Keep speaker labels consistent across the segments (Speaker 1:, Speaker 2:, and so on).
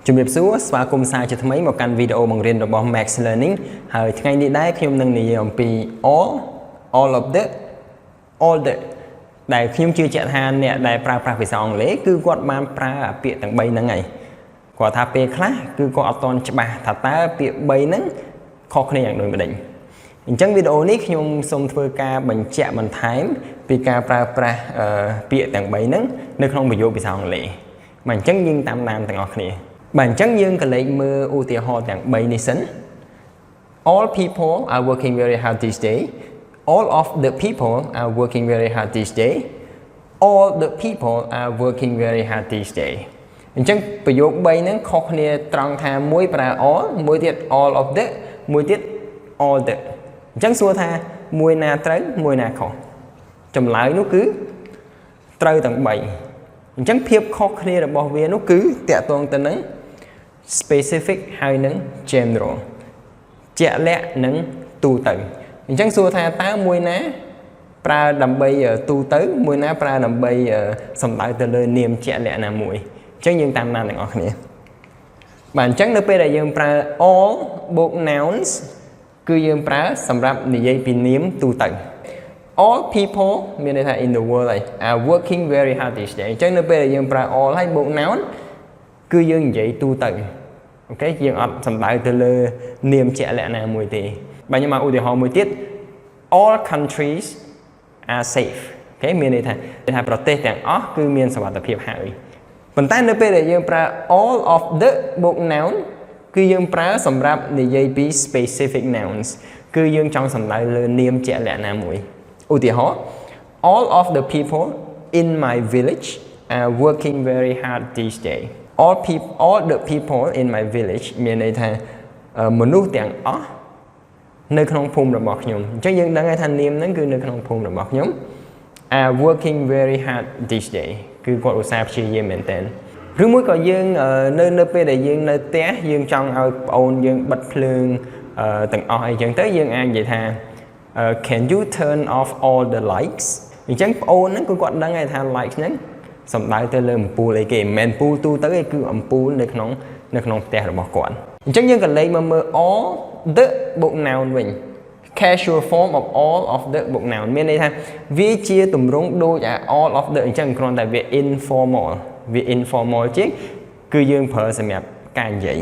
Speaker 1: ជំរាបសួរស្វាគមន៍សាជាថ្មីមកកាន់វីដេអូបង្រៀនរបស់ MaxLearning ហើយថ្ងៃនេះដែរខ្ញុំនឹងនិយាយអំពី all of the ដែលខ្ញុំជឿជាក់ថាអ្នកដែលប្រើប្រាស់ភាសាអង់គ្លេសគឺគាត់បានប្រើពាក្យទាំង3ហ្នឹងហើយគាត់ថាពេលខ្លះគឺគាត់អត់ទាន់ច្បាស់ថាតើពាក្យ3ហ្នឹងខុសគ្នាយ៉ាងដូចម្ដេចអញ្ចឹងវីដេអូនេះខ្ញុំសូមធ្វើការបញ្ជាក់បន្ថែមពីការប្រើប្រាស់ពាក្យទាំង3ហ្នឹងនៅក្នុងប្រយោគភាសាអង់គ្លេសបាទអញ្ចឹងយើងតាមដានទាំងអស់គ្នាបាទអញ្ចឹងយើងក៏លេខមើលឧទាហរណ៍ទាំង3នេះសិន All people are working very hard this day All of the people are working very hard this day All the people are working very hard this day អញ្ចឹងប្រយោគ3ហ្នឹងខុសគ្នាត្រង់ថាមួយប្រើ all មួយទៀត all of the មួយទៀត all the អញ្ចឹងសួរថាមួយណាត្រូវមួយណាខុសចម្លើយនោះគឺត្រូវទាំង3អញ្ចឹងភាពខុសគ្នារបស់វានោះគឺតាក់ទងទៅនឹង specific ហើយនឹង general ជាក់លាក់និងទូទៅអញ្ចឹងសួរថាតើមួយណាប្រើដើម្បីទូទៅមួយណាប្រើដើម្បីសំដៅទៅលើនាមជាក់លាក់ណាមួយអញ្ចឹងយើងតាមដានទាំងអស់គ្នាបាទអញ្ចឹងនៅពេលដែលយើងប្រើ all បូក nouns គឺយើងប្រើសម្រាប់និយាយពីនាមទូទៅ all people មានន័យថា in the world are working very hard this day អញ្ចឹងនៅពេលដែលយើងប្រើ all ហើយបូក noun គឺយើងនិយាយទូទៅអូខេយើងអត់សំដៅទៅលើនាមជាក់លាក់ណាមួយទេបាទខ្ញុំមកឧទាហរណ៍មួយទៀត all countries are safe អូខេមានន័យថាប្រទេសទាំងអស់គឺមានសុវត្ថិភាពហើយប៉ុន្តែនៅពេលដែលយើងប្រើ all of the បូក noun គឺយើងប្រើសម្រាប់និយាយពី specific nouns គឺយើងចង់សំដៅលើនាមជាក់លាក់ណាមួយឧទាហរណ៍ all of the people in my village are working very hard this day all the people in my village មានន័យថាមនុស្សទាំងអស់នៅក្នុងភូមិរបស់ខ្ញុំអញ្ចឹងយើងដឹងថានាមហ្នឹងគឺនៅក្នុងភូមិរបស់ខ្ញុំ are working very hard this day គឺគាត់ឧស្សាហ៍ព្យាយាមមែនទែនឬមួយក៏យើងនៅពេលដែលយើងនៅផ្ទះយើងចង់ឲ្យប្អូនយើងបិទភ្លើងទាំងអស់អីចឹងទៅយើងអាចនិយាយថា can you turn off all the lights អញ្ចឹងប្អូនហ្នឹងគឺគាត់ដឹងថា lights ហ្នឹងសំដៅទៅលើអំពូលអីគេមិនមែនពូលទូទៅទេគឺអំពូលនៅក្នុងផ្ទះរបស់គាត់អញ្ចឹងយើងក៏លេខមកមើល all the បូក noun វិញ casual form of all of the បូក noun មានន័យថាវាជាទម្រង់ដូច all of the អញ្ចឹងគ្រាន់តែវា informal ជាងគឺយើងប្រើសម្រាប់ការនិយាយ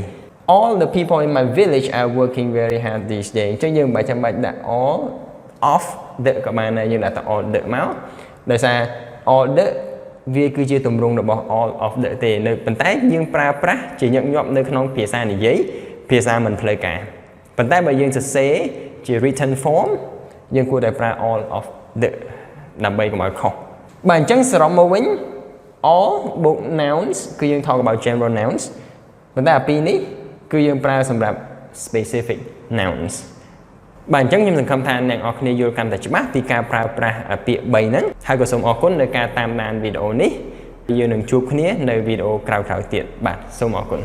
Speaker 1: all the people in my village are working very hard these days អញ្ចឹងយើងមិនចាំបាច់ដាក់ all of the ក៏បានដែរយើងដាក់តែ all the មកដោយសារ all the វាគឺជាទម្រង់របស់ all of the ទេនៅប៉ុន្តែយើងប្រើប្រាស់ជាញឹកញាប់នៅក្នុងភាសានិយាយភាសាមិនផ្លូវការប៉ុន្តែបើយើងសរសេរជា written form យើងគួរតែប្រើ all of the ដើម្បីកុំឲ្យខុសបាទអញ្ចឹងសរុបមកវិញ all បូក nouns គឺយើង talk about general nouns ប៉ុន្តែអាពីរនេះគឺយើងប្រើសម្រាប់ specific nouns បាទអញ្ចឹងខ្ញុំសង្ឃឹមថាអ្នកនរគ្នាយល់កាន់តែច្បាស់ពីការប្រើប្រាស់ពាក្យ3ហ្នឹងហើយក៏សូមអរគុណនៅការតាមដានវីដេអូនេះយើងនឹងជួបគ្នានៅវីដេអូក្រោយៗទៀតបាទសូមអរគុណ